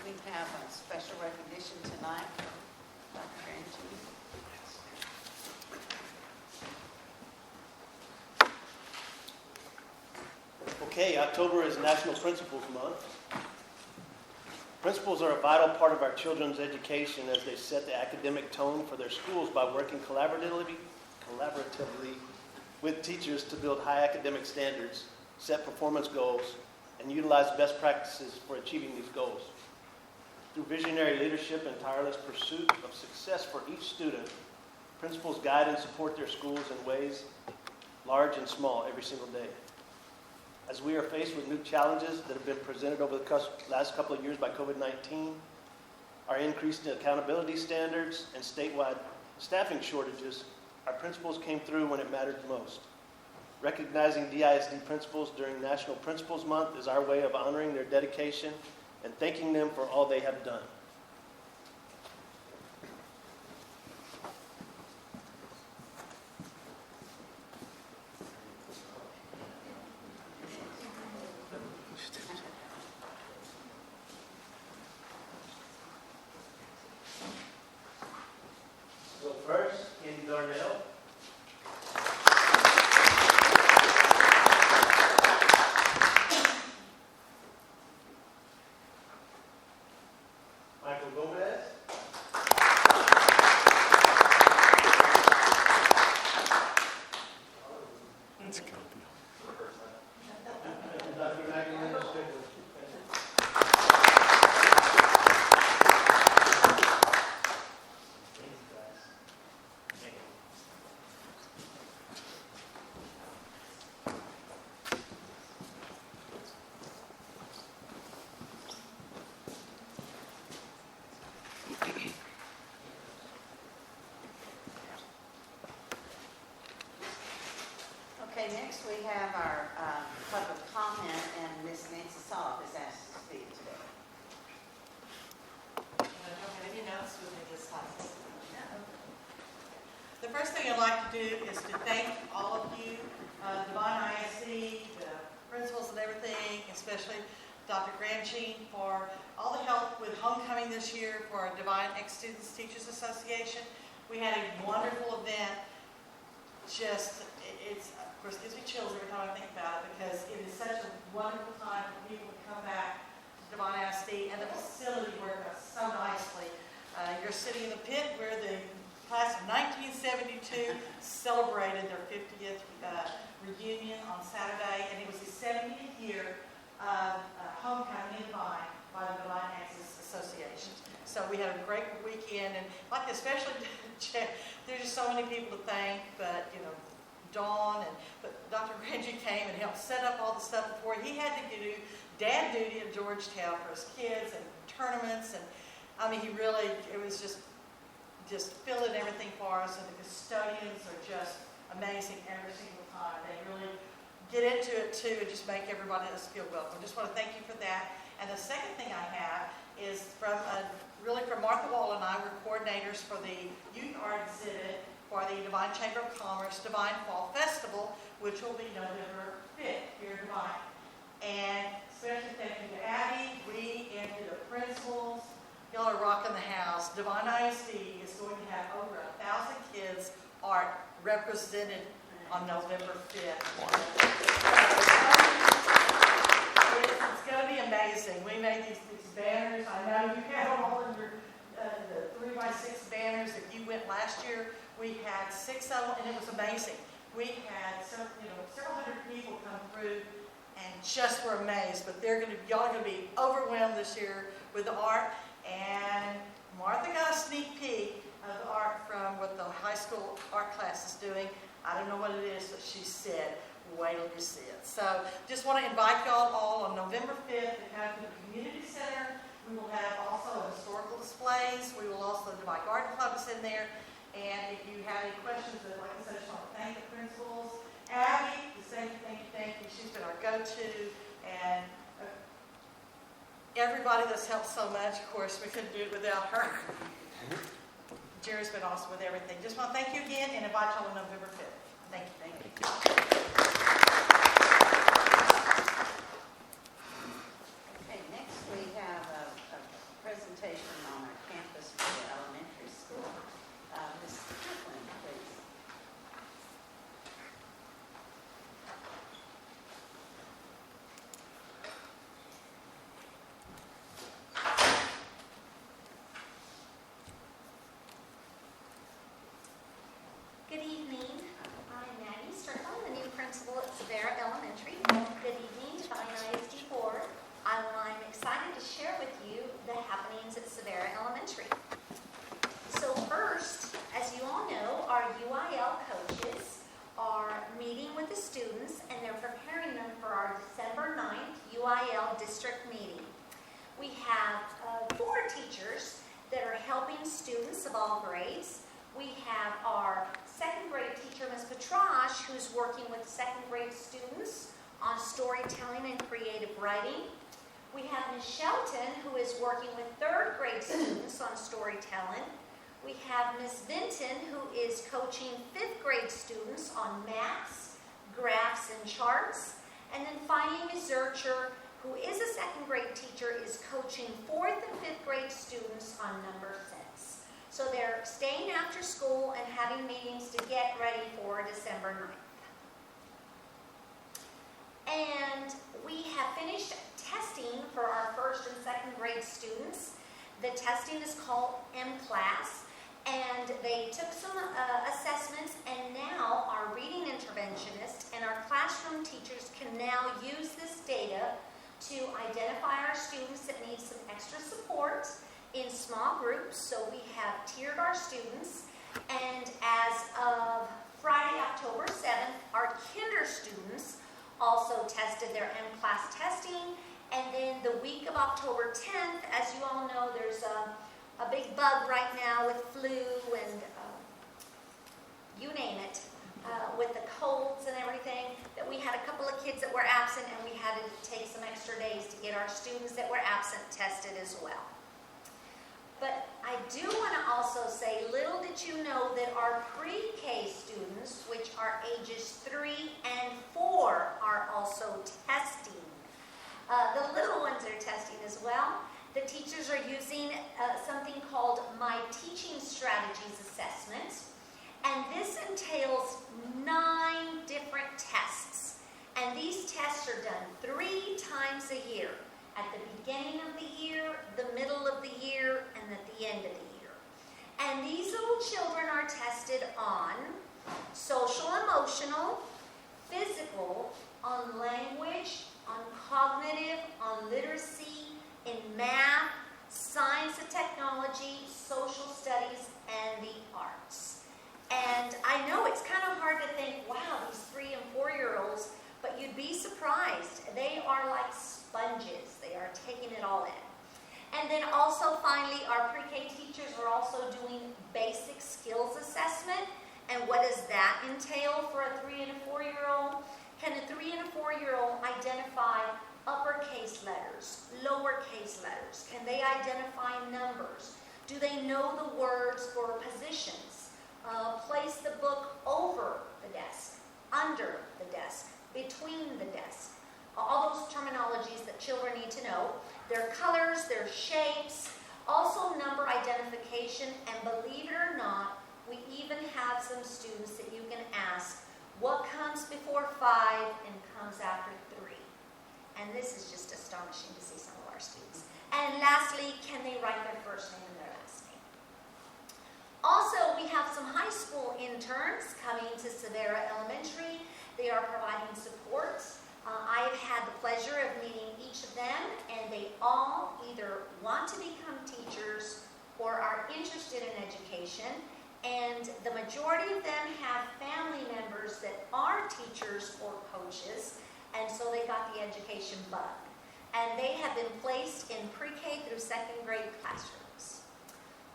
we have a special recognition tonight. Dr. Granchi. Okay, October is National Principals Month. Principals are a vital part of our children's education as they set the academic tone for their schools by working collaboratively with teachers to build high academic standards, set performance goals, and utilize best practices for achieving these goals. Through visionary leadership and tireless pursuit of success for each student, principals guide and support their schools in ways large and small every single day. As we are faced with new challenges that have been presented over the last couple of years by COVID-19, our increased accountability standards and statewide staffing shortages, our principals came through when it mattered most. Recognizing DISD principals during National Principals Month is our way of honoring their dedication and thanking them for all they have done. So first, Andy Darnell. Michael Gomez. Let's go. Dr. Magdelina Strickland. Okay, next we have our public comment, and Ms. Nancy Soff is asked to speak today. I don't have any notes with me this time. The first thing I'd like to do is to thank all of you, Devine ISD, the principals and everything, especially Dr. Granchi for all the help with homecoming this year for our Devine Ex-Students Teachers Association. We had a wonderful event. Of course, it gives me chills every time I think about it because it is such a wonderful time for people to come back to Devine ISD, and the facility worked out so nicely. You're sitting in the pit where the class of 1972 celebrated their 50th reunion on Saturday, and it was the 70th year of homecoming in Devine by the Devine Access Association. So we had a great weekend, and like especially, there's just so many people to thank, but Dawn, but Dr. Granchi came and helped set up all the stuff before. He had to do dad duty at Georgetown for his kids and tournaments, and I mean, it was just filling everything for us, and the custodians are just amazing every single time. They really get into it too and just make everybody else feel welcome. Just want to thank you for that. And the second thing I have is from Martha Wall and I. We're coordinators for the Youth Art Exhibit for the Devine Chamber of Commerce Devine Fall Festival, which will be November 5th here in Devine. And especially thank you to Abby, Reed, and to the principals. Y'all are rocking the house. Devine ISD is going to have over 1,000 kids' art represented on November 5th. It's going to be amazing. We made these banners. I know you have them all in your the 3x6 banners. If you went last year, we had 6 of them, and it was amazing. We had several hundred people come through and just were amazed. But y'all are going to be overwhelmed this year with the art. And Martha got a sneak peek of the art from what the high school art class is doing. I don't know what it is, but she said, wait till you see it. So just want to invite y'all all on November 5th to come to the community center. We will have also historical displays. We will also, the Devine Garden Club is in there. And if you have any questions, like I said, I just want to thank the principals. Abby, the same thing, thank you. She's been our go-to. And everybody that's helped so much, of course, we couldn't do it without her. Jerry's been awesome with everything. Just want to thank you again and invite you on November 5th. Thank you. Thank you. Okay, next we have a We have 4 teachers that are helping students of all grades. We have our 2nd grade teacher, Ms. Petrash, who's working with 2nd grade students on storytelling and creative writing. We have Ms. Shelton, who is working with 3rd grade students on storytelling. We have Ms. Vinton, who is coaching 5th grade students on maths, graphs, and charts. And then finally, Ms. Zurcher, who is a 2nd grade teacher, is coaching 4th and 5th grade students on number sense. So they're staying after school and having meetings to get ready for December 9th. And we have finished testing for our 1st and 2nd grade students. The testing is called M-Class, and they took some assessments, and now our reading interventionist and our classroom teachers can now use this data to identify our students that need some extra support in small groups. So we have tiered our students, and as of Friday, October 7th, our kinder students also tested their M-Class testing. And then the week of October 10th, as you all know, there's a big bug right now with flu and you name it, with the colds and everything, that we had a couple of kids that were absent, and we had to take some extra days to get our students that were absent tested as well. But I do want to also say, little did you know that our pre-K students, which are ages 3 and 4, are also testing. The little ones are testing as well. The teachers are using something called My Teaching Strategies Assessment. And this entails 9 different tests. And these tests are done 3 times a year. At the beginning of the year, the middle of the year, and at the end of the year. And these little children are tested on social, emotional, physical, on language, on cognitive, on literacy, in math, science and technology, social studies, and the arts. And I know it's kind of hard to think, wow, these 3 and 4-year-olds, but you'd be surprised. They are like sponges. They are taking it all in. And then also, finally, our pre-K teachers are also doing basic skills assessment. And what does that entail for a 3 and a 4-year-old? Can a 3 and a 4-year-old identify uppercase letters, lowercase letters? Can they identify numbers? Do they know the words for positions? Place the book over the desk, under the desk, between the desk. All those terminologies that children need to know. Their colors, their shapes, also number identification, and believe it or not, we even have some students that you can ask, what comes before 5 and comes after 3? And this is just astonishing to see some of our students. And lastly, can they write their first name and their last name? Also, we have some high school interns coming to Ciavarra Elementary. They are providing support. I have had the pleasure of meeting each of them, and they all either want to become teachers or are interested in education. And the majority of them have family members that are teachers or coaches, and so they got the education bug. And they have been placed in pre-K through 2nd grade classrooms.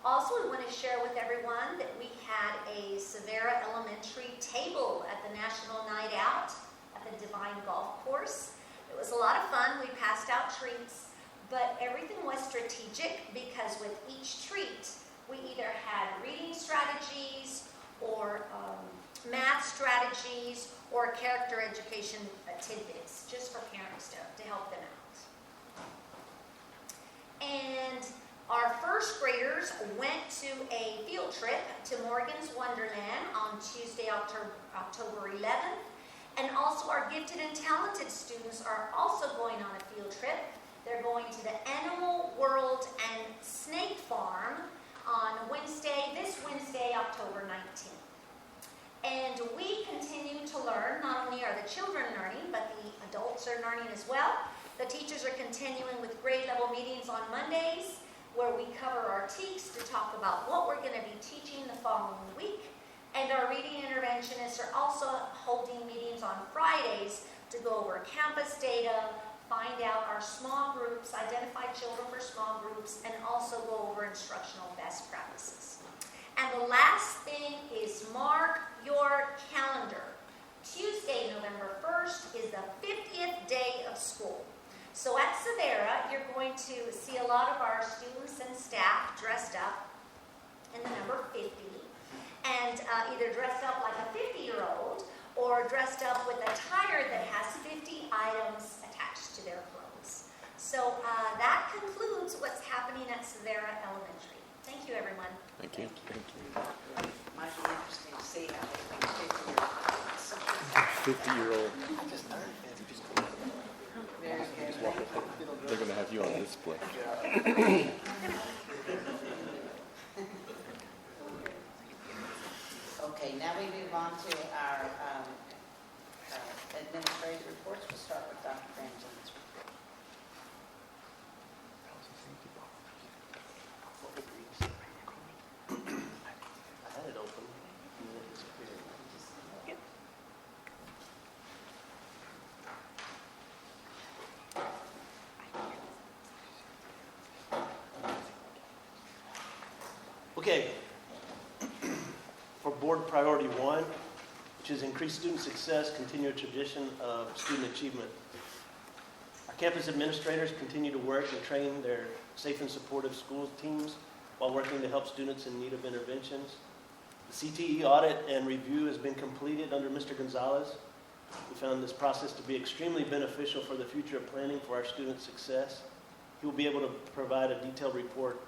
Also, we want to share with everyone that we had a Ciavarra Elementary table at the National Night Out at the Devine Golf Course. It was a lot of fun. We passed out treats, but everything was strategic because with each treat, we either had reading strategies or math strategies or character education tidbits just for parents to help them out. And our 1st graders went to a field trip to Morgan's Wonderland on Tuesday, October 11th. And also our gifted and talented students are also going on a field trip. They're going to the Animal World and Snake Farm on this Wednesday, October 19th. And we continue to learn. Not only are the children learning, but the adults are learning as well. The teachers are continuing with grade level meetings on Mondays, where we cover our TEKS to talk about what we're going to be teaching the following week. And our reading interventionists are also holding meetings on Fridays to go over campus data, find out our small groups, identify children for small groups, and also go over instructional best practices. And the last thing is mark your calendar. Tuesday, November 1st is the 50th day of school. So at Ciavarra, you're going to see a lot of our students and staff dressed up in the number 50, and either dressed up like a 50-year-old or dressed up with attire that has 50 items attached to their clothes. So that concludes what's happening at Ciavarra Elementary. Thank you, everyone. Thank you. Thank you. Might be interesting to see how they think 50-year-old. Very good. Walk up there. They're going to have you on display. Okay, now we move on to our administrative reports. We'll start with Dr. Ramsey's report. I had it open, and then it disappeared. Okay. For Board Priority 1, which is increased student success, continue a tradition of student achievement. Our campus administrators continue to work and train their safe and supportive school teams while working to help students in need of interventions. The CTE audit and review has been completed under Mr. Gonzalez. We found this process to be extremely beneficial for the future of planning for our students' success. He will be able to provide a detailed report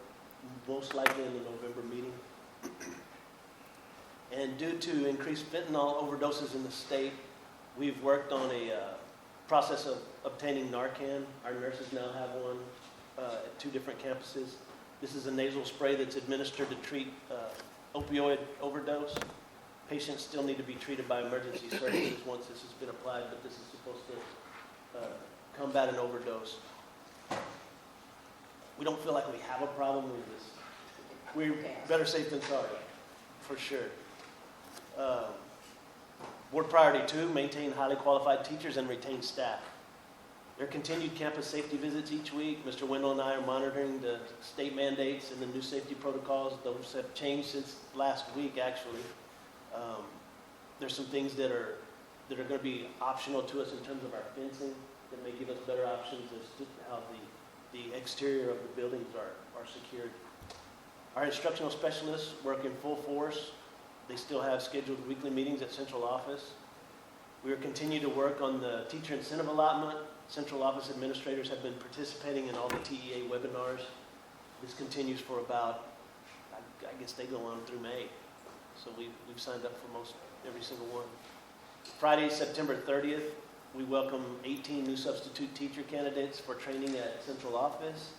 most likely in the November meeting. And due to increased fentanyl overdoses in the state, we've worked on a process of obtaining Narcan. Our nurses now have one at 2 different campuses. This is a nasal spray that's administered to treat opioid overdose. Patients still need to be treated by emergency services once this has been applied, but this is supposed to combat an overdose. We don't feel like we have a problem with this. We're better safe than sorry, for sure. Board Priority 2, maintain highly qualified teachers and retain staff. There are continued campus safety visits each week. Mr. Wendell and I are monitoring the state mandates and the new safety protocols. Those have changed since last week, actually. There's some things that are going to be optional to us in terms of our fencing that may give us better options as to how the exterior of the buildings are secured. Our instructional specialists work in full force. They still have scheduled weekly meetings at central office. We are continuing to work on the teacher incentive allotment. Central office administrators have been participating in all the TEA webinars. This continues for about, I guess they go on through May. So we've signed up for most every single one. Friday, September 30th, we welcome 18 new substitute teacher candidates for training at central office.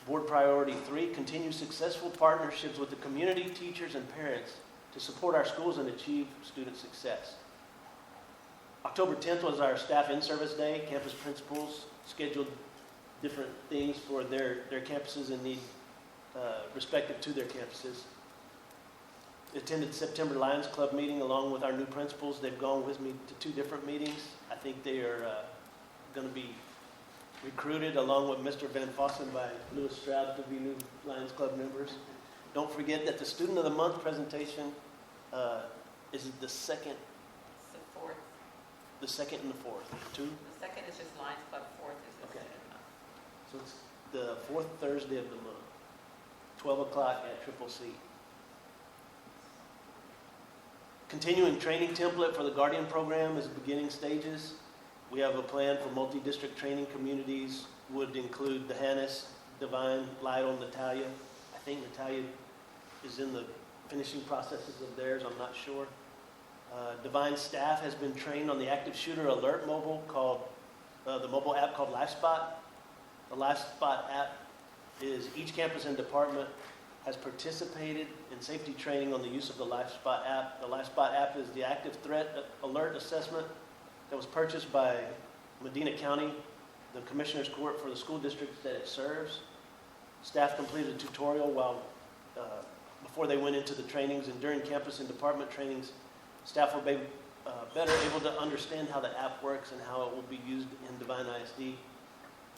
Board Priority 3, continue successful partnerships with the community, teachers, and parents to support our schools and achieve student success. October 10th was our staff in-service day. Campus principals scheduled different things for their campuses and need respective to their campuses. Attended September Lions Club meeting along with our new principals. They've gone with me to 2 different meetings. I think they are going to be recruited along with Mr. Van Fossen by Lewis Stroud to be new Lions Club members. Don't forget that the Student of the Month presentation is the second. It's the 4th. The second and the 4th. 2? The second is just Lions Club, 4th is the Okay. second. So it's the 4th Thursday of the month, 12 o'clock at Triple C. Continuing training template for the Guardian program is beginning stages. We have a plan for multi-district training communities, would include the Hannes, Devine, Lytle, Natalia. I think Natalia is in the finishing processes of theirs, I'm not sure. Devine staff has been trained on the active shooter alert mobile the mobile app called LifeSpot. The LifeSpot app is each campus and department has participated in safety training on the use of the LifeSpot app. The LifeSpot app is the active threat alert assessment that was purchased by Medina County, the Commissioner's Court for the school districts that it serves. Staff completed a tutorial before they went into the trainings, and during campus and department trainings, staff were better able to understand how the app works and how it will be used in Devine ISD.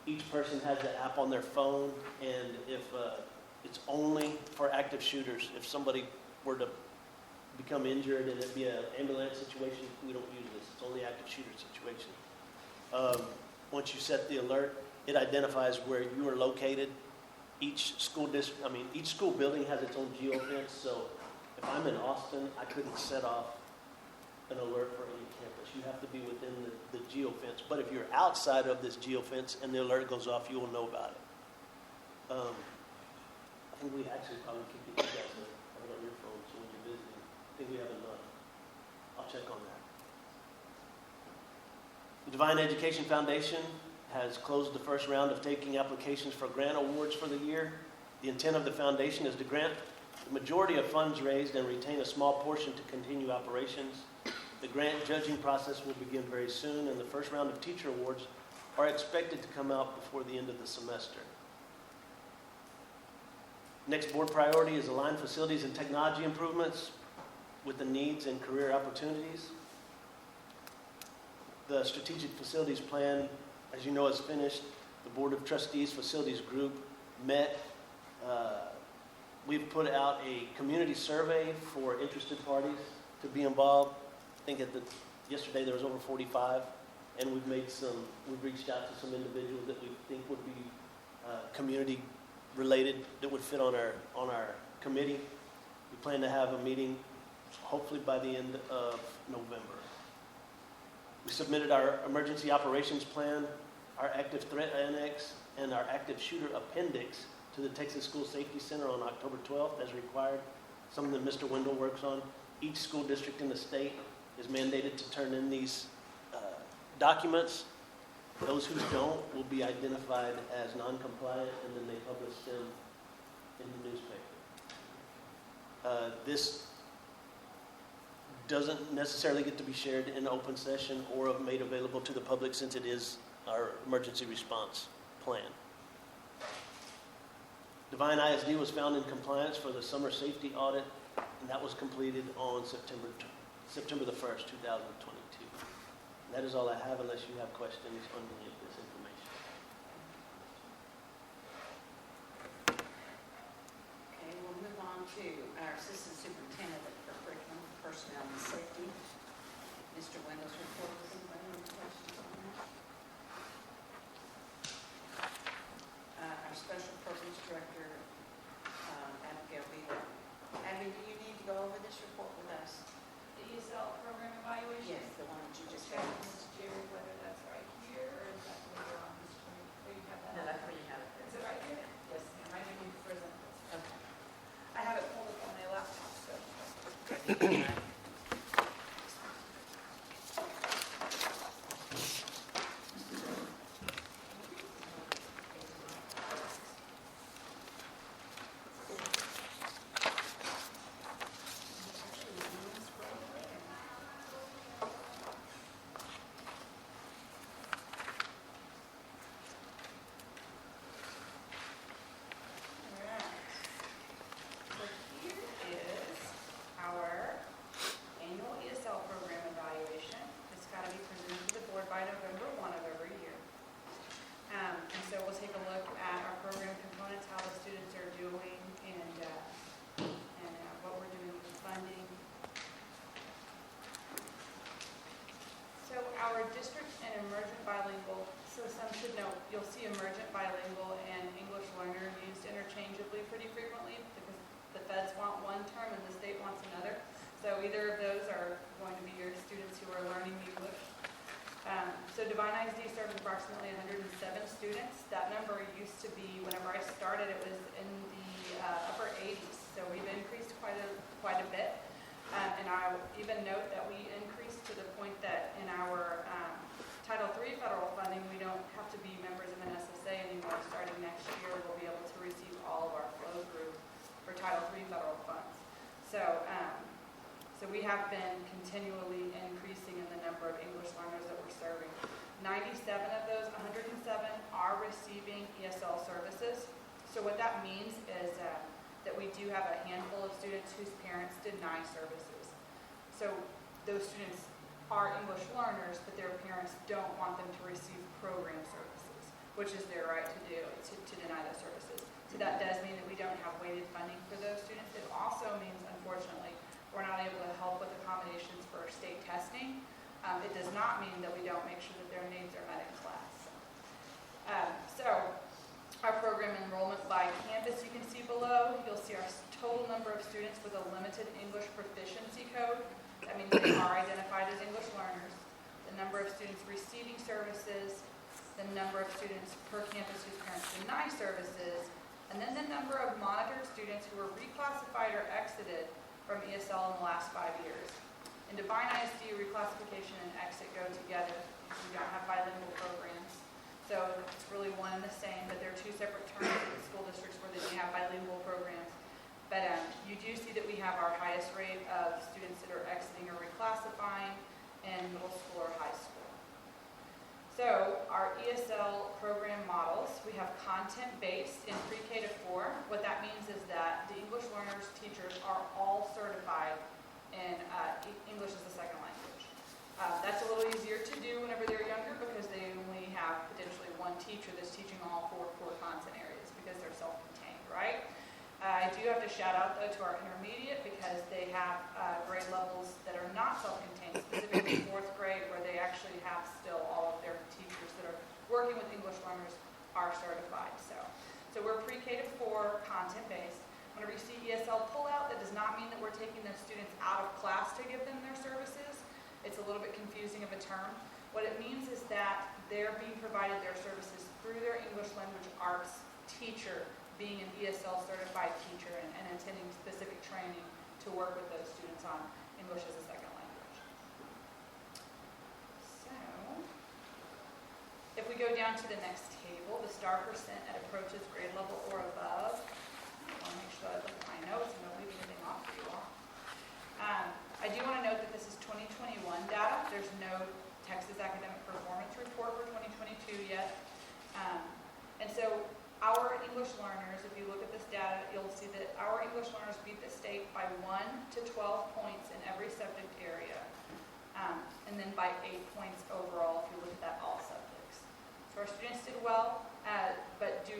Each person has the app on their phone, and if it's only for active shooters. If somebody were to become injured and it'd be an ambulance situation, we don't use this. It's only active shooter situation. Once you set the alert, it identifies where you are located. Each school building has its own geofence. So if I'm in Austin, I couldn't set off an alert for any campus. You have to be within the geofence. But if you're outside of this geofence and the alert goes off, you will know about it. I think we actually probably could get you guys to have it on your phone, so when you're visiting, I think we have enough. I'll check on that. The Devine Education Foundation has closed the first round of taking applications for grant awards for the year. The intent of the foundation is to grant the majority of funds raised and retain a small portion to continue operations. The grant judging process will begin very soon, and the first round of teacher awards are expected to come out before the end of the semester. Next board priority is align facilities and technology improvements with the needs and career opportunities. The strategic facilities plan, as you know, is finished. The Board of Trustees Facilities Group met. We've put out a community survey for interested parties to be involved. I think yesterday there was over 45, and we've reached out to some individuals that we think would be community related that would fit on our committee. We plan to have a meeting hopefully by the end of November. We submitted our emergency operations plan, our active threat annex, and our active shooter appendix to the Texas School Safety Center on October 12th as required, something that Mr. Wendell works on. Each school district in the state is mandated to turn in these documents. Those who don't will be identified as non-compliant, and then they publish them in the newspaper. This doesn't necessarily get to be shared in open session or made available to the public since it is our emergency response plan. Devine ISD was found in compliance for the summer safety audit, and that was completed on September the 1st, 2022. That is all I have unless you have questions on any of this information. Okay, we'll move on to our Assistant Superintendent for Curriculum, Personnel, and Safety, Mr. Wendell's report. Does anybody have any questions on that? Our Special Programs Director, Abigail Wheeler. Abby, do you need to go over this report with us? The Esl Program Evaluation? Yes, the one that you just Check had. with Ms. Jerry whether that's right here or is that where you're on the screen? Or you have that? No, that's where you have it. Is it right here? Yes, ma'am. I didn't need to present this. Okay. I have it pulled up on my laptop, so. Our district and emergent bilingual, so some should know, you'll see emergent bilingual and English learner used interchangeably pretty frequently because the feds want one term and the state wants another. So either of those are going to be your students who are learning English. So Devine ISD serves approximately 107 students. That number used to be, whenever I started, it was in the upper 80s. So we've increased quite a bit. And I'll even note that we increased to the point that in our Title III federal funding, we don't have to be members of an SSA anymore. Starting next year, we'll be able to receive all of our flow through for Title III federal funds. So we have been continually increasing in the number of English learners that we're serving. 97 of those, 107 are receiving ESL services. So what that means is that we do have a handful of students whose parents deny services. So those students are English learners, but their parents don't want them to receive program services, which is their right to do, to deny those services. So that does mean that we don't have weighted funding for those students. It also means, unfortunately, we're not able to help with accommodations for state testing. It does not mean that we don't make sure that their needs are met in class. So our program enrollment by campus you can see below. You'll see our total number of students with a limited English proficiency code. That means they are identified as English learners. The number of students receiving services, the number of students per campus whose parents deny services, and then the number of monitored students who were reclassified or exited from ESL in the last 5 years. In Devine ISD, reclassification and exit go together. We don't have bilingual programs. So it's really one and the same, but they're two separate terms in the school districts where they do have bilingual programs. But you do see that we have our highest rate of students that are exiting or reclassifying in middle school or high school. So our ESL program models, we have content-based in pre-K to 4. What that means is that the English learners teachers are all certified in English as a second language. That's a little easier to do whenever they're younger because they only have potentially one teacher that's teaching all 4 core content areas because they're self-contained, right? I do have to shout out, though, to our intermediate because they have grade levels that are not self-contained, specifically 4th grade, where they actually have still all of their teachers that are working with English learners are certified. So we're pre-K to 4, content-based. Whenever you see ESL pull-out, that does not mean that we're taking those students out of class to give them their services. It's a little bit confusing of a term. What it means is that they're being provided their services through their English language arts teacher, being an ESL certified teacher and attending specific training to work with those students on English as a second language. So, if we go down to the next table, the star percent at approaches grade level or above. I want to make sure that I look at my notes and don't leave anything off for you all. I do want to note that this is 2021 data. There's no Texas Academic Performance Report for 2022 yet. And so our English learners, if you look at this data, you'll see that our English learners beat the state by 1 to 12 points in every subject area, and then by 8 points overall if you look at that all subjects. So our students did well, but do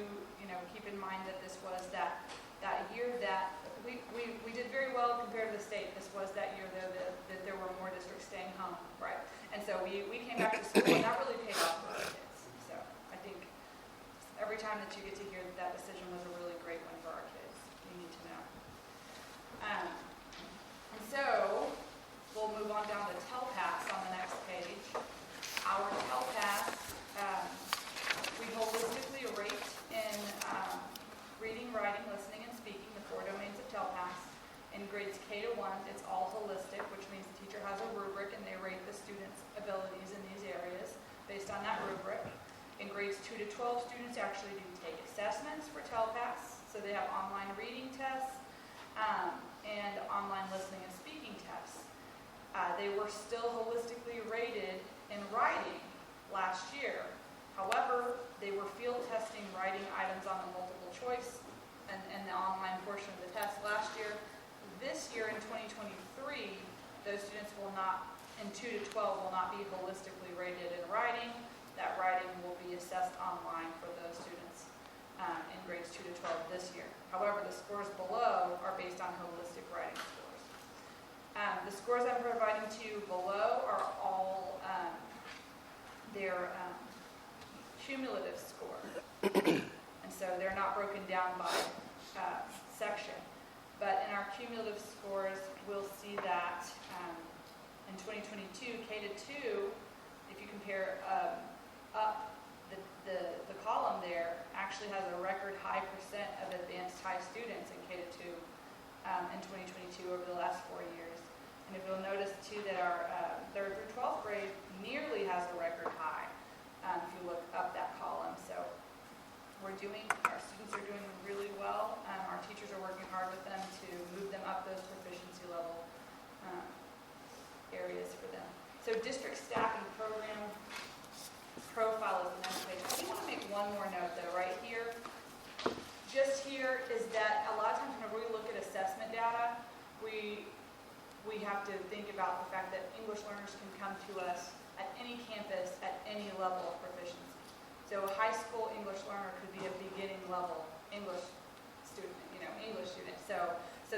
keep in mind that this was that year that we did very well compared to the state. This was that year though that there were more districts staying home, right? And so we came back to school, and that really paid off for our kids. So I think every time that you get to hear that decision was a really great one for our kids. You need to know. And so we'll move on down to TELPAS on the next page. Our TELPAS, we holistically rate in reading, writing, listening, and speaking, the 4 domains of TELPAS. In grades K to 1, it's all holistic, which means the teacher has a rubric and they rate the students' abilities in these areas based on that rubric. In grades 2 to 12, students actually do take assessments for TELPAS. So they have online reading tests and online listening and speaking tests. They were still holistically rated in writing last year. However, they were field testing writing items on the multiple choice and the online portion of the test last year. This year in 2023, those students will not, in 2 to 12, will not be holistically rated in writing. That writing will be assessed online for those students in grades 2 to 12 this year. However, the scores below are based on holistic writing scores. The scores I'm providing to you below are all their cumulative score. And so they're not broken down by section. But in our cumulative scores, we'll see that in 2022, K to 2, if you compare up the column there, actually has a record high percent of advanced high students in K to 2 in 2022 over the last 4 years. And if you'll notice too that our 3rd through 12th grade nearly has a record high if you look up that column. So our students are doing really well. Our teachers are working hard with them to move them up those proficiency level areas for them. So district staff and program profile is the next page. I do want to make one more note though, right here. Just here is that a lot of times whenever we look at assessment data, we we have to think about the fact that English learners can come to us at any campus at any level of proficiency. So a high school English learner could be a beginning level English student, English student. So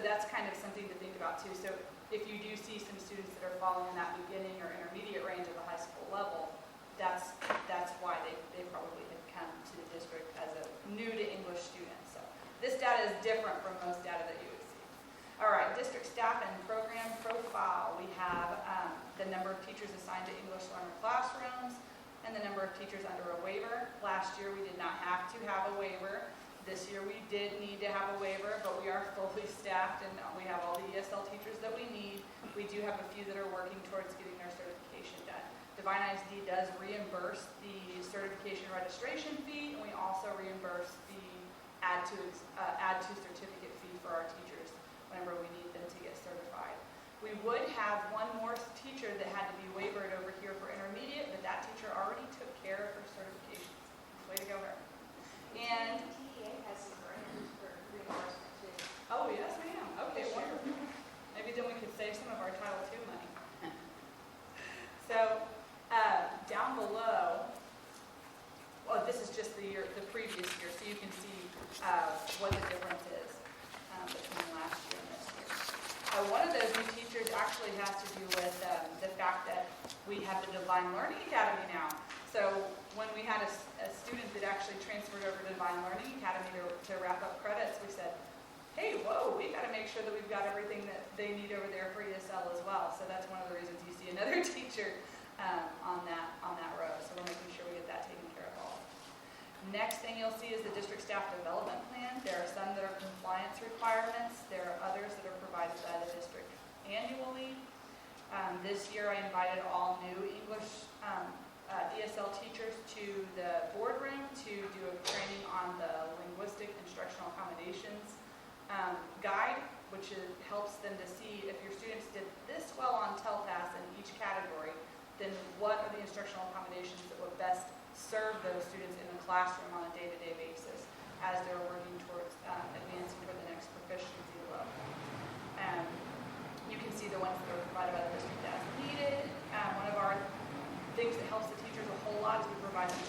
that's kind of something to think about too. So if you do see some students that are falling in that beginning or intermediate range of the high school level, that's why they probably had come to the district as a new to English student. So this data is different from most data that you would see. All right, district staff and program profile. We have the number of teachers assigned to English learner classrooms and the number of teachers under a waiver. Last year we did not have to have a waiver. This year we did need to have a waiver, but we are fully staffed and we have all the ESL teachers that we need. We do have a few that are working towards getting their certification done. Devine ISD does reimburse the certification registration fee, and we also reimburse the add to certificate fee for our teachers whenever we need them to get certified. We would have one more teacher that had to be waivered over here for intermediate, but that teacher already took care of her certification. Way to go, her. And TEA has some grants for reimbursement too. oh, yes, ma'am. Okay, wonderful. Maybe then we could save some of our Title II money. So down below, well, this is just the previous year, so you can see what the difference is between last year and this year. One of those new teachers actually has to do with the fact that we have the Devine Learning Academy now. So when we had a student that actually transferred over to Devine Learning Academy to wrap up credits, we said, hey, whoa, we got to make sure that we've got everything that they need over there for ESL as well. So that's one of the reasons you see another teacher on that row. So we're making sure we get that taken care of all. Next thing you'll see is the district staff development plan. There are some that are compliance requirements. There are others that are provided by the district annually. This year I invited all new English ESL teachers to the boardroom to do a training on the Linguistic Instructional Accommodations guide, which helps them to see if your students did this well on TELPAS in each category, then what are the instructional accommodations that would best serve those students in the classroom on a day-to-day basis as they're working towards advancing for the next proficiency level. You can see the ones that are provided by the district as needed. One of our things that helps the teachers a whole lot is we provide them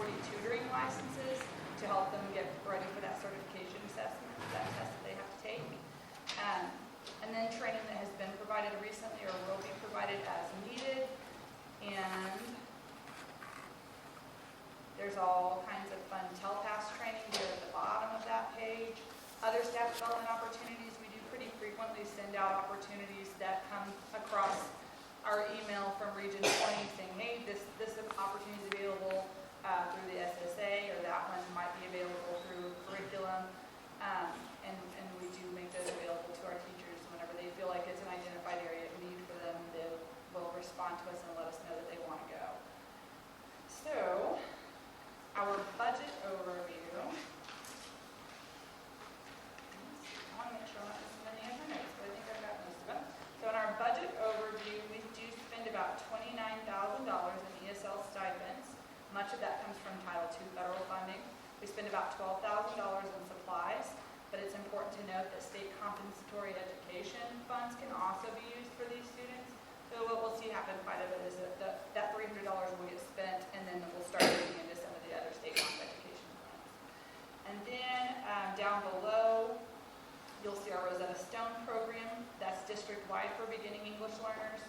240 tutoring licenses to help them get ready for that certification assessment, that test that they have to take. And then training that has been provided recently or will be provided as needed. And there's all kinds of fun TELPAS training here at the bottom of that page. Other staff development opportunities, we do pretty frequently send out opportunities that come across our email from Region 20 saying, hey, this opportunity is available through the SSA, or that one might be available through curriculum. And we do make those available to our teachers whenever they feel like it's an identified area of need for them. They will respond to us and let us know that they want to go. So, our budget overview. I want to make sure I'm not missing any other notes, but I think I've got most of them. So in our budget overview, we do spend about $29,000 in ESL stipends. Much of that comes from Title II federal funding. We spend about $12,000 in supplies, but it's important to note that state compensatory education funds can also be used for these students. So what we'll see happen quite a bit is that $300 will get spent, and then we'll start moving into some of the other state-funded education funds. And then down below, you'll see our Rosetta Stone program. That's district-wide for beginning English learners,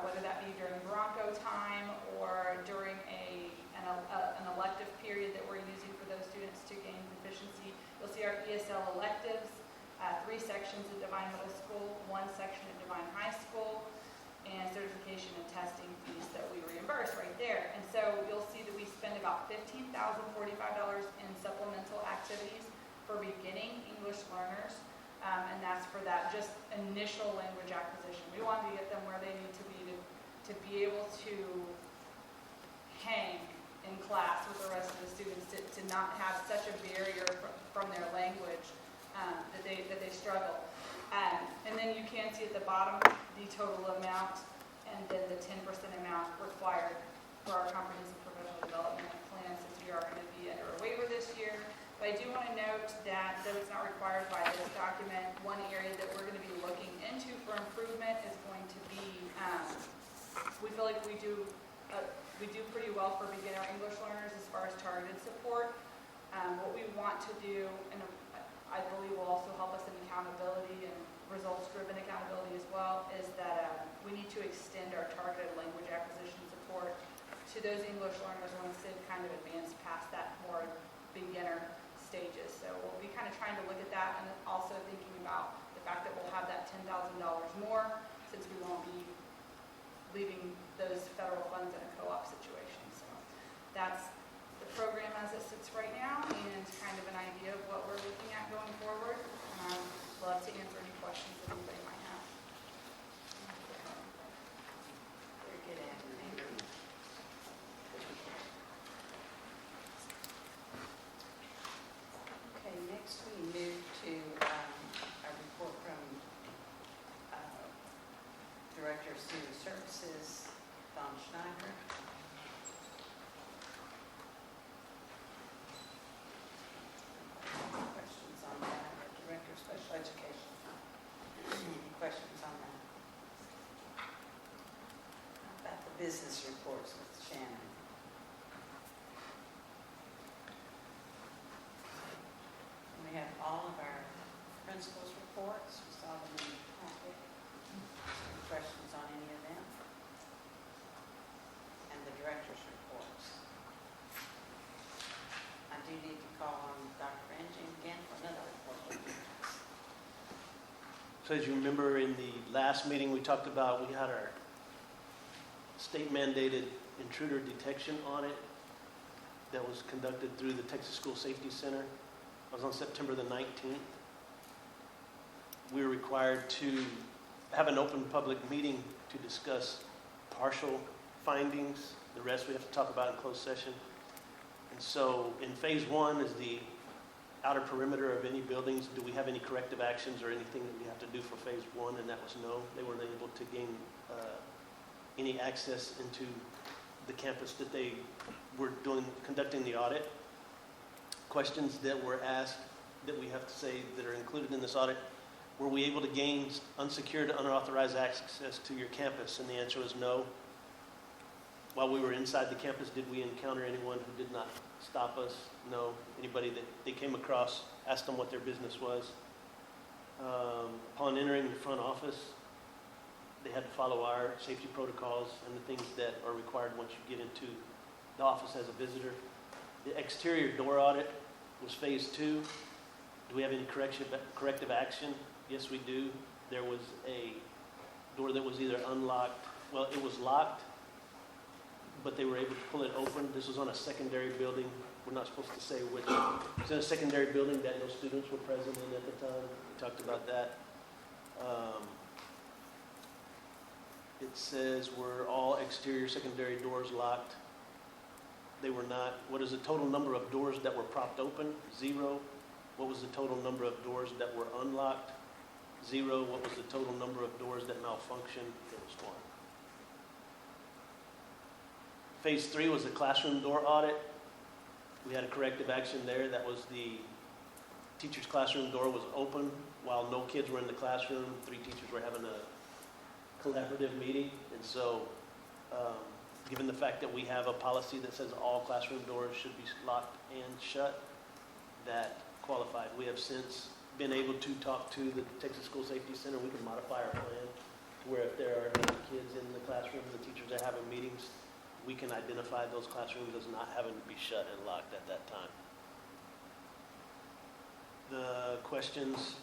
whether that be during Bronco time or during an elective period that we're using for those students to gain proficiency. You'll see our ESL electives, 3 sections at Devine Middle School, 1 section at Devine High School, and certification and testing fees that we reimburse right there. And so you'll see that we spend about $15,045 in supplemental activities for beginning English learners. And that's for that just initial language acquisition. We want to get them where they need to be able to hang in class with the rest of the students, to not have such a barrier from their language that they struggle. And then you can see at the bottom the total amount and then the 10% amount required for our comprehensive professional development plan, since we are going to be under a waiver this year. But I I do want to note that, though it's not required by this document, one area that we're going to be looking into for improvement is going to be, we feel like we do pretty well for beginner English learners as far as targeted support. What we want to do, and I believe will also help us in accountability and results-driven accountability as well, is that we need to extend our targeted language acquisition support to those English learners once they've kind of advanced past that more beginner stages. So we'll be kind of trying to look at that, and also thinking about the fact that we'll have that $10,000 more, since we won't be leaving those federal funds in a co-op situation. So that's the program as it sits right now, and kind of an idea of what we're looking at going forward. Love to answer any questions that anybody might have. Very good, Anthony. Okay, next we move to a report from Director of Student Services, Don Schneider. Questions on that, or Director of Special Education? Any questions on that? How about the business reports with Shannon? We have all of our principals' reports. We saw them in the packet. Any questions on any of them? And the director's reports. I do need to call on Dr. Ranjing again for another report. So as you remember, in the last meeting we talked about, we had our state mandated intruder detection audit that was conducted through the Texas School Safety Center. It was on September the 19th. We were required to have an open public meeting to discuss partial findings. The rest we have to talk about in closed session. And so in phase one is the outer perimeter of any buildings. Do we have any corrective actions or anything that we have to do for phase one? And that was no. They weren't able to gain any access into the campus that they were conducting the audit. Questions that were asked that we have to say that are included in this audit: were we able to gain unsecured, unauthorized access to your campus? And the answer was no. While we were inside the campus, did we encounter anyone who did not stop us? No. Anybody that they came across, asked them what their business was. Upon entering the front office, they had to follow our safety protocols and the things that are required once you get into the office as a visitor. The exterior door audit was phase two. Do we have any corrective action? Yes, we do. There was a door that was either unlocked, well, it was locked, but they were able to pull it open. This was on a secondary building. We're not supposed to say which. It was in a secondary building that no students were present in at the time. We talked about that. It says, were all exterior secondary doors locked? They were not. What is the total number of doors that were propped open? 0. What was the total number of doors that were unlocked? 0. What was the total number of doors that malfunctioned? It was 1. Phase 3 was the classroom door audit. We had a corrective action there. That was the teacher's classroom door was open while no kids were in the classroom. 3 teachers were having a collaborative meeting. And so, given the fact that we have a policy that says all classroom doors should be locked and shut, that qualified. We have since been able to talk to the Texas School Safety Center. We can modify our plan to where if there are no kids in the classroom, the teachers are having meetings, we can identify those classrooms as not having to be shut and locked at that time. The questions: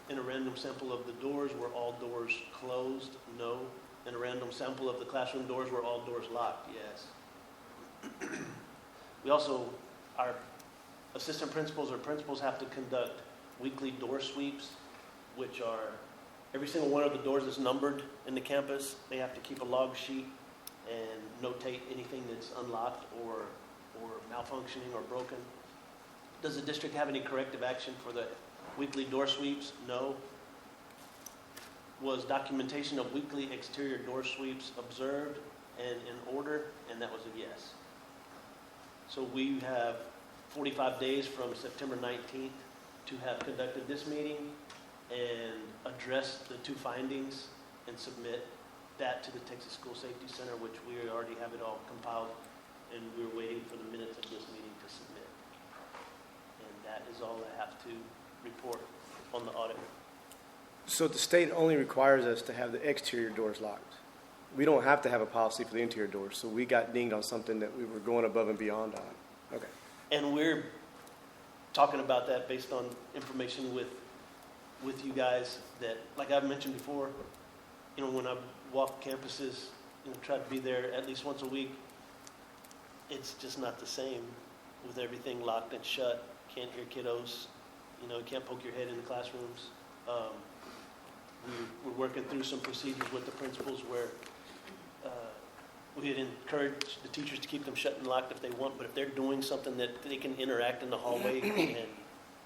in a random sample of the doors, were all doors closed? No. In a random sample of the classroom doors, were all doors locked? Yes. We also, our assistant principals or principals have to conduct weekly door sweeps, which are every single one of the doors is numbered in the campus. They have to keep a log sheet and notate anything that's unlocked or malfunctioning or broken. Does the district have any corrective action for the weekly door sweeps? No. Was documentation of weekly exterior door sweeps observed and in order? And that was a yes. So we have 45 days from September 19th to have conducted this meeting and address the two findings and submit that to the Texas School Safety Center, which we already have it all compiled, and we're waiting for the minutes of this meeting to submit. And that is all I have to report on the audit. So the state only requires us to have the exterior doors locked. We don't have to have a policy for the interior doors, so we got dinged on something that we were going above and beyond on. Okay. And we're talking about that based on information with you guys that, like I've mentioned before, when I walk campuses, try to be there at least once a week, it's just not the same with everything locked and shut. Can't hear kiddos, you can't poke your head in the classrooms. We're working through some procedures with the principals where we had encouraged the teachers to keep them shut and locked if they want, but if they're doing something that they can interact in the hallway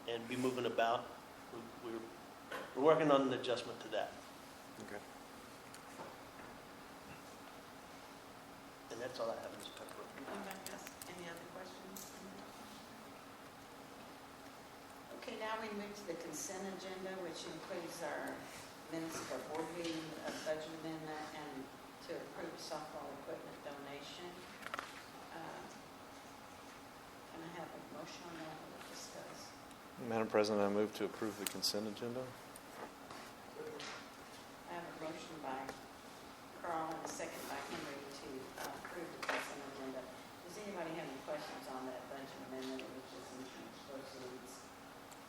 and be moving about, we're working on an adjustment to that. Okay. And that's all I have, Ms. Pepper. Anybody else? Any other questions? Okay, now we move to the consent agenda, which includes our minutes of our board meeting, a budget amendment, and to approve softball equipment donation. Can I have a motion on that or discuss? Madam President, I move to approve the consent agenda. I have a motion by Carl and a second by Henry to approve the consent agenda. Does anybody have any questions on that budget amendment, which is insurance proceeds,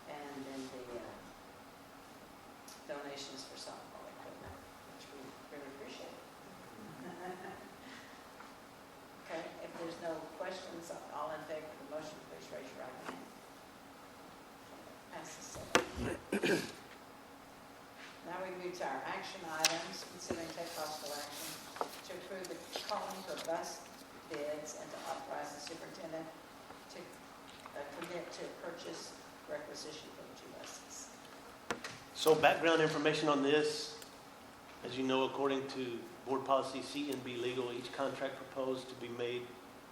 and then the donations for softball equipment, which we really appreciate. Okay, if there's no questions, all in favor of the motion, please raise your right hand. Passes 7. Now we move to our action items, considering take possible action to approve the calling for bus bids and to authorize the superintendent to commit to purchase requisition for the 2 buses. So background information on this, as you know, according to Board Policy C and B Legal, each contract proposed to be made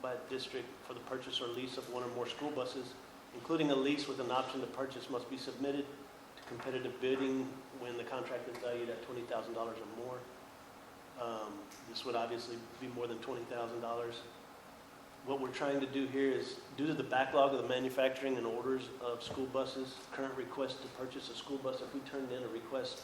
by a district for the purchase or lease of one or more school buses, including a lease with an option to purchase, must be submitted to competitive bidding when the contract is valued at $20,000 or more. This would obviously be more than $20,000. What we're trying to do here is, due to the backlog of the manufacturing and orders of school buses, current request to purchase a school bus, if we turned in a request,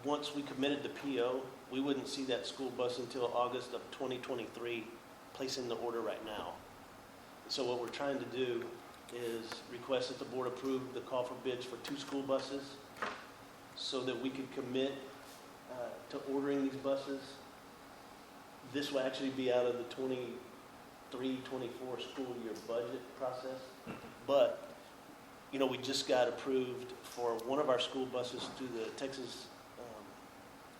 once we committed the PO, we wouldn't see that school bus until August of 2023, placing the order right now. So what we're trying to do is request that the board approve the call for bids for 2 school buses so that we could commit to ordering these buses. This will actually be out of the 23-24 school year budget process. But, we just got approved for one of our school buses through the Texas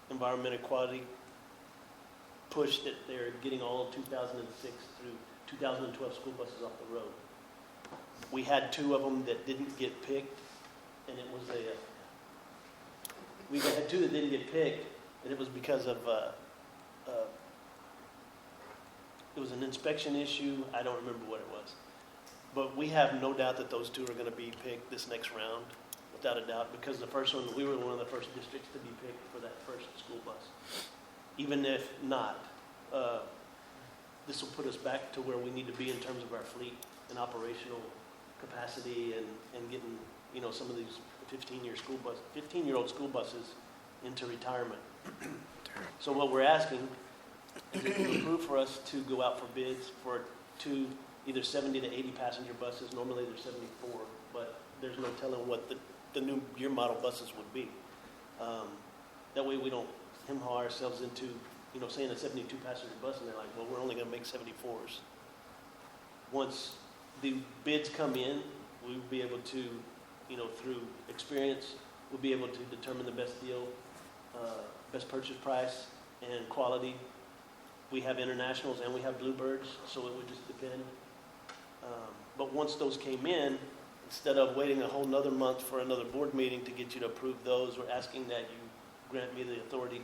Environmental Quality push that they're getting all of 2006 through 2012 school buses off the road. We had 2 of them that didn't get picked, and it was we had 2 that didn't get picked, and it was because of it was an inspection issue. I don't remember what it was. But we have no doubt that those 2 are going to be picked this next round, without a doubt, because the first one, we were one of the first districts to be picked for that first school bus. Even if not, this will put us back to where we need to be in terms of our fleet and operational capacity and getting, some of these 15-year-old school buses into retirement. So what we're asking is if you approve for us to go out for bids for 2 either 70 to 80 passenger buses. Normally they're 74, but there's no telling what the new year model buses would be. That way we don't hem-haw ourselves into, saying a 72 passenger bus and they're like, well, we're only going to make 74s. Once the bids come in, we'll be able to, through experience, we'll be able to determine the best deal, best purchase price, and quality. We have internationals and we have bluebirds, so it would just depend. But once those came in, instead of waiting a whole nother month for another board meeting to get you to approve those, we're asking that you grant me the authority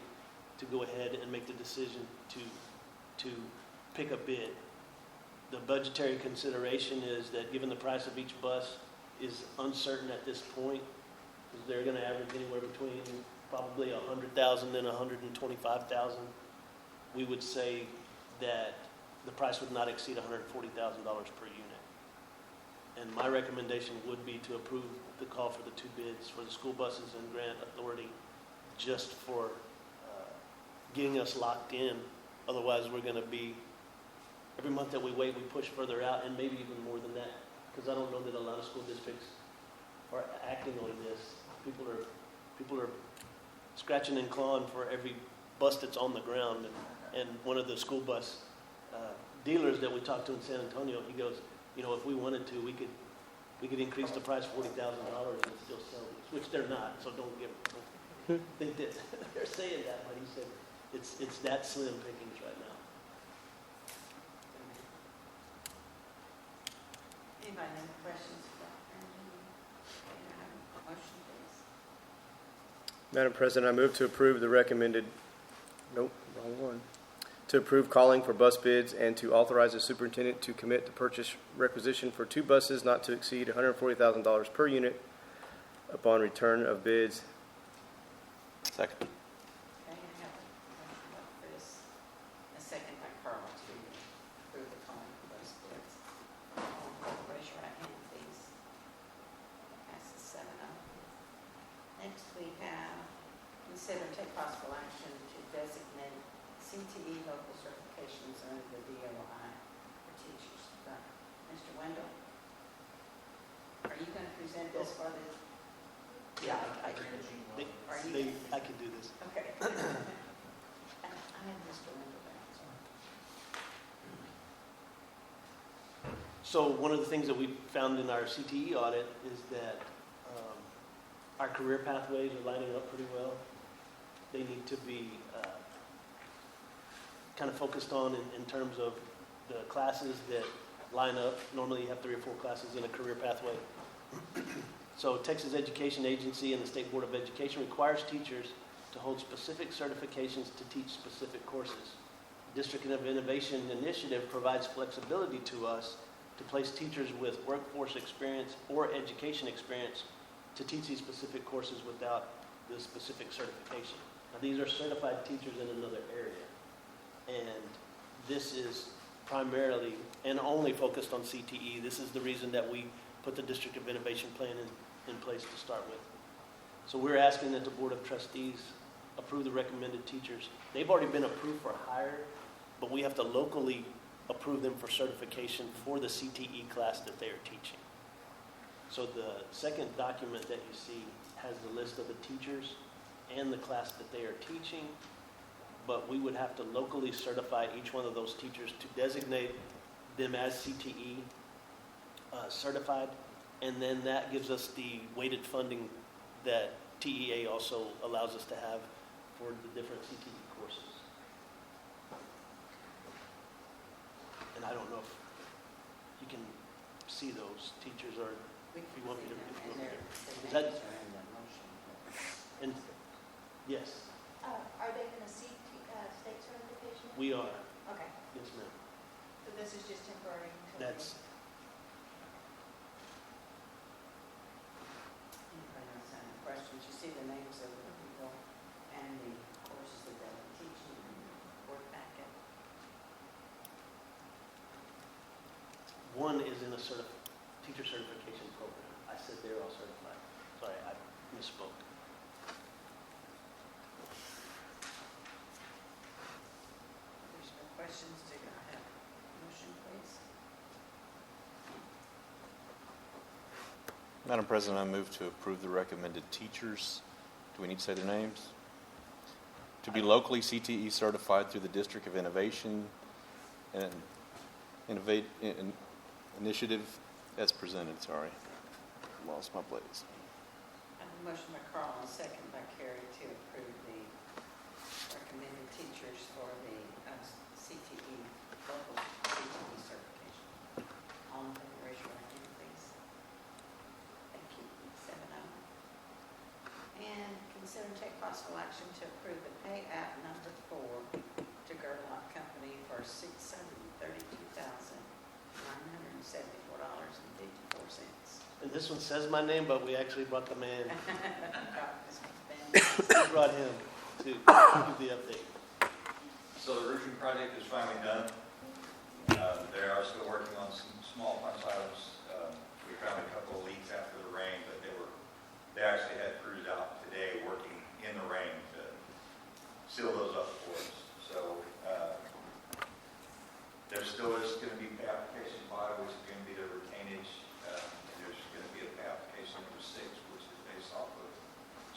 to go ahead and make the decision to pick a bid. The budgetary consideration is that given the price of each bus is uncertain at this point, because they're going to average anywhere between probably 100,000 and 125,000, we would say that the price would not exceed $140,000 per unit. And my recommendation would be to approve the call for the two bids for the school buses and grant authority just for getting us locked in. Otherwise, we're going to be, every month that we wait, we push further out, and maybe even more than that. Because I don't know that a lot of school districts are acting on this. People are scratching and clawing for every bus that's on the ground. And one of the school bus dealers that we talked to in San Antonio, he goes, you know, if we wanted to, we could increase the price $40,000 and still sell these, which they're not. So don't think that they're saying that, but he said it's that slim pickings right now. Anybody have any questions about Angela? Can I have a motion, please? Madam President, I move to approve the recommended, nope, wrong one. To approve calling for bus bids and to authorize the superintendent to commit to purchase requisition for two buses not to exceed $140,000 per unit upon return of bids. Second. Okay, I have a motion by Chris, a second by Carl to approve the calling for those bids. All in favor, raise your right hand, please. Passes 7-0. Next, we have consider and take possible action to designate CTE local certifications under the DOI for teachers. Mr. Wendell, are you going to present this for the? Yeah, I can. Are you? I can do this. Okay. I had Mr. Wendell back. So one of the things that we found in our CTE audit is that our career pathways are lining up pretty well. They need to be kind of focused on in terms of the classes that line up. Normally you have 3 or 4 classes in a career pathway. So Texas Education Agency and the State Board of Education requires teachers to hold specific certifications to teach specific courses. District of Innovation Initiative provides flexibility to us to place teachers with workforce experience or education experience to teach these specific courses without the specific certification. Now, these are certified teachers in another area. And this is primarily and only focused on CTE. This is the reason that we put the District of Innovation Plan in place to start with. So we're asking that the Board of Trustees approve the recommended teachers. They've already been approved for hire, but we have to locally approve them for certification for the CTE class that they are teaching. So the second document that you see has the list of the teachers and the class that they are teaching, but we would have to locally certify each one of those teachers to designate them as CTE certified, and then that gives us the weighted funding that TEA also allows us to have for the different CTE courses. And I don't know if you can see those teachers, or if you want me to. Is that? And yes, Are they going to seek state certification? we are. Okay, Yes, ma'am. so this is just temporary? That's. Anybody else have any questions? You see the names of the people and the courses that they'll be teaching in the board packet. One is in a teacher certification program. I said they're all certified. Sorry, I misspoke. There's no questions. Do I have a motion, please? Madam President, I move to approve the recommended teachers. Do we need to say their names? To be locally CTE certified through the District of Innovation and Initiative as presented. Sorry, lost my place. I have a motion by Carl and a second by Carrie to approve the recommended teachers for the CTE, local CTE certification. All in favor, raise your right hand, please. Thank you. 7-0. And consider and take possible action to approve the pay app number 4 to Gerlach Company for $632,000 This one says my name, but we actually brought the man, This one's been- we brought him to give the update. So the roofing project is finally done. They are still working on some small punch items. We found a couple of leaks after the rain, but they actually had crews out today working in the rain to seal those up for us. So there still is going to be pay application 5, which is going to be the retainage. And there's going to be a pay application number 6, which is based off of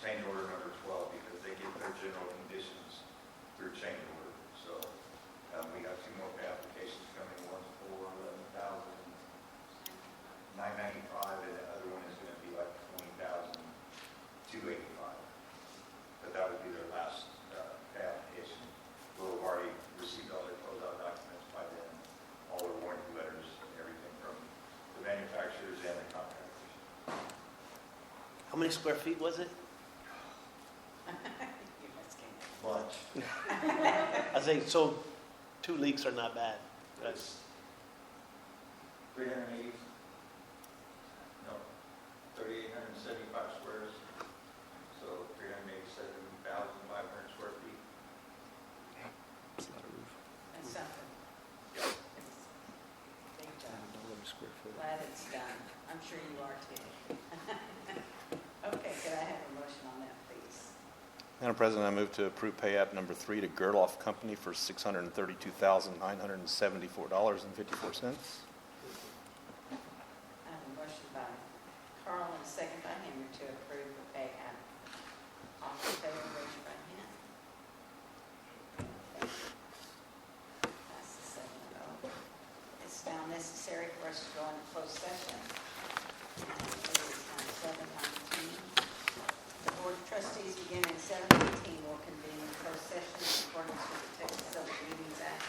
change order number 12, because they get their general conditions through change order. So we have 2 more pay applications coming. One's for $11,995, and the other one is going to be like $20,285. But that would be their last pay application. We'll have already received all their closeout documents by then, all their warranty letters, and everything from the manufacturers and the contractors. How many square feet was it? You must get it. Lunch. I say, so 2 leaks are not bad. That's 380, no, 3,875 squares, so 387,500 square feet. That's something. Yep. It's a big job. Square foot. Glad it's done. I'm sure you are too. Okay, could I have a motion on that, please? Madam President, I move to approve pay app number 3 to Gerloff Company for $632,974.54. I have a motion by Carl and a second by Henry to approve the pay app. All in favor, raise your right hand. Thank you. Passes 7-0. It's now necessary for us to go into closed session. And it is now 7:19. The Board of Trustees, beginning at 7:18, will convene in closed session in accordance with the Texas Open Meetings Act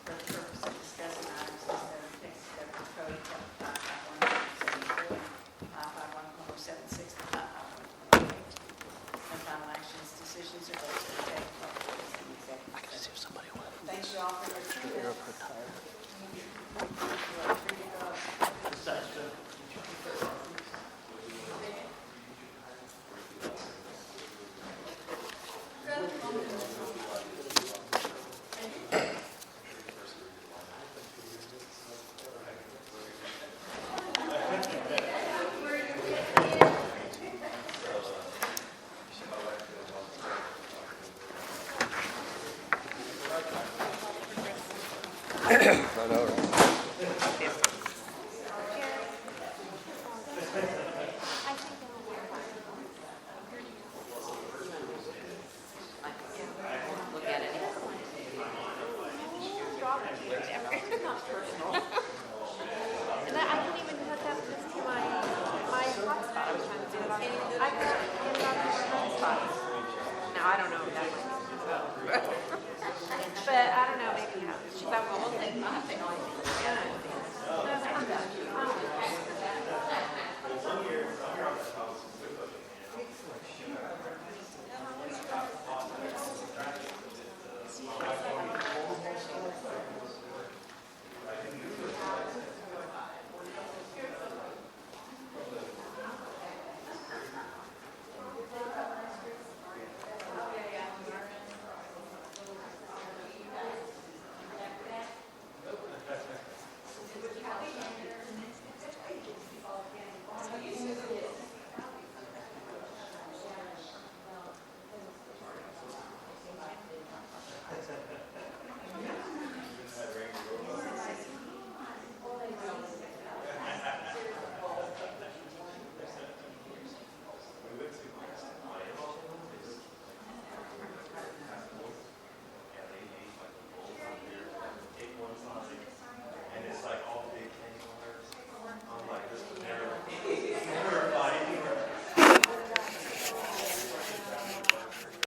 for the purpose of discussing items listed in Texas Government Code, Chapter 551.74, 551.76, and 551.82. No final actions, decisions, or votes are taken in executive session. Thank you all for your attendance. You are free to go. I know.